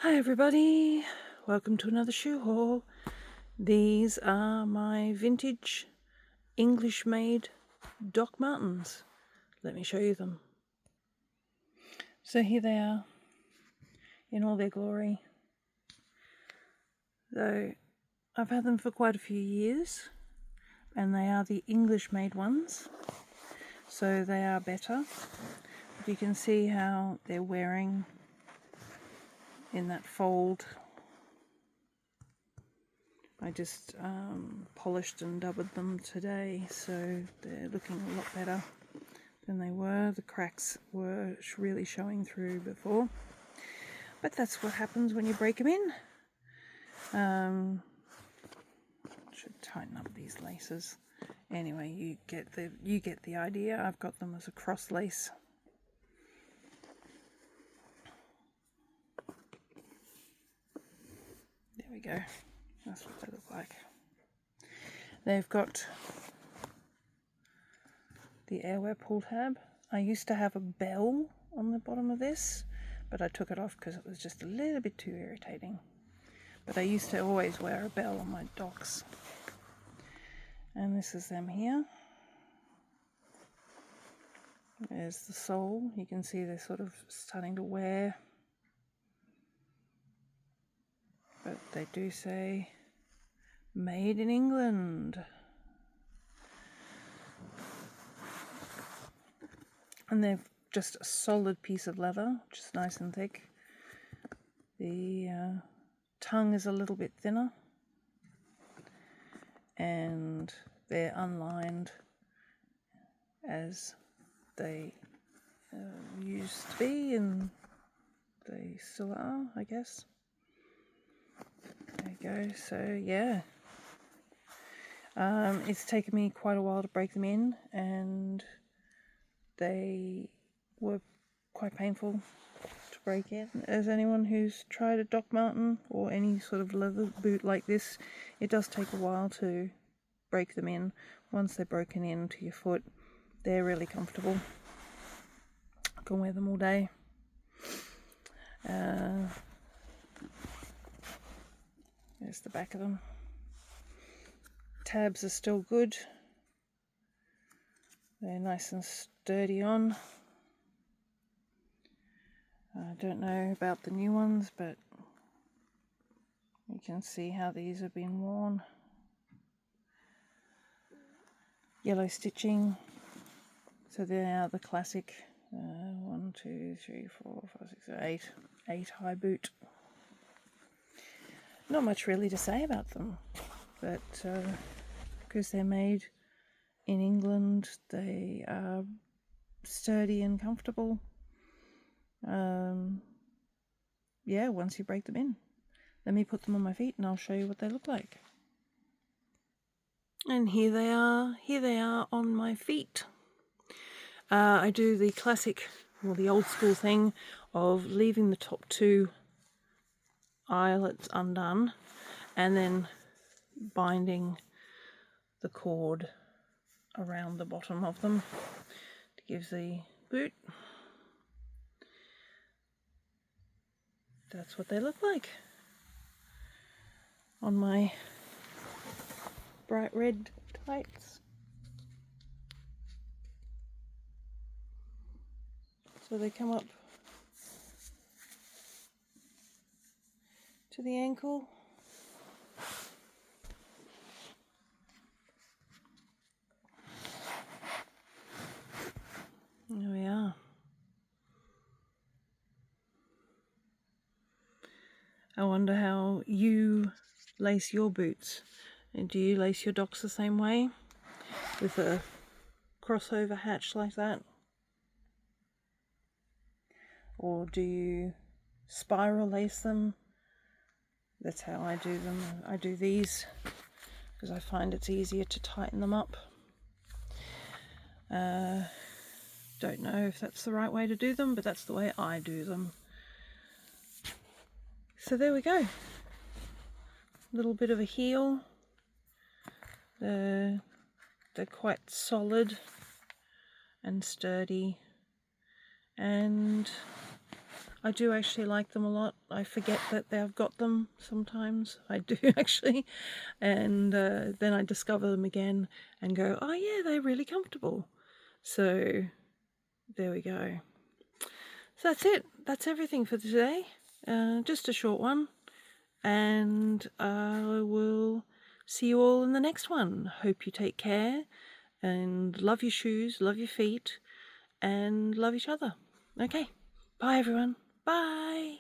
Hi everybody, welcome to another shoe haul. These are my vintage English made Doc Martens. Let me show you them. So here they are in all their glory. So I've had them for quite a few years and they are the English made ones, so they are better. You can see how they're wearing in that fold. I just polished and dubbed them today, so they're looking a lot better than they were. The cracks were really showing through before, but that's what happens when you break them in. Should tighten up these laces. Anyway, you get the idea. I've got them as a cross lace. There we go. That's what they look like. They've got the airwear pull tab. I used to have a bell on the bottom of this, but I took it off because it was just a little bit too irritating. But I used to always wear a bell on my Docs. And this is them here. There's the sole. You can see they're sort of starting to wear. But they do say made in England. And they're just a solid piece of leather, which is nice and thick. The tongue is a little bit thinner. And they're unlined as they used to be, and they still are, I guess. There you go. So yeah, it's taken me quite a while to break them in, and they were quite painful to break in. As anyone who's tried a Doc Marten or any sort of leather boot like this, it does take a while to break them in. Once they're broken into your foot, they're really comfortable. I can wear them all day. There's the back of them. Tabs are still good. They're nice and sturdy on. I don't know about the new ones, but you can see how these have been worn. Yellow stitching. So they are the classic 1, 2, 3, 4, 5, 6, 8 high boot. Not much really to say about them, but because they're made in England, they are sturdy and comfortable. Yeah, once you break them in. Let me put them on my feet and I'll show you what they look like. And here they are on my feet. I do the classic, or the old school thing of leaving the top two eyelets undone and then binding the cord around the bottom of them to give the boot. That's what they look like on my bright red tights. So they come up to the ankle. There we are. I wonder how you lace your boots. And do you lace your Docs the same way? With a crossover hatch like that? Or do you spiral lace them? That's how I do them. I do these because I find it's easier to tighten them up. Don't know if that's the right way to do them, but that's the way I do them. So there we go. Little bit of a heel. They're quite solid and sturdy, and I do actually like them a lot. I forget that I've got them sometimes. I do actually. And then I discover them again and go, oh yeah, they're really comfortable. So there we go. So that's it. That's everything for today. Just a short one. And I will see you all in the next one. Hope you take care and love your shoes, love your feet, and love each other. Okay. Bye, everyone. Bye.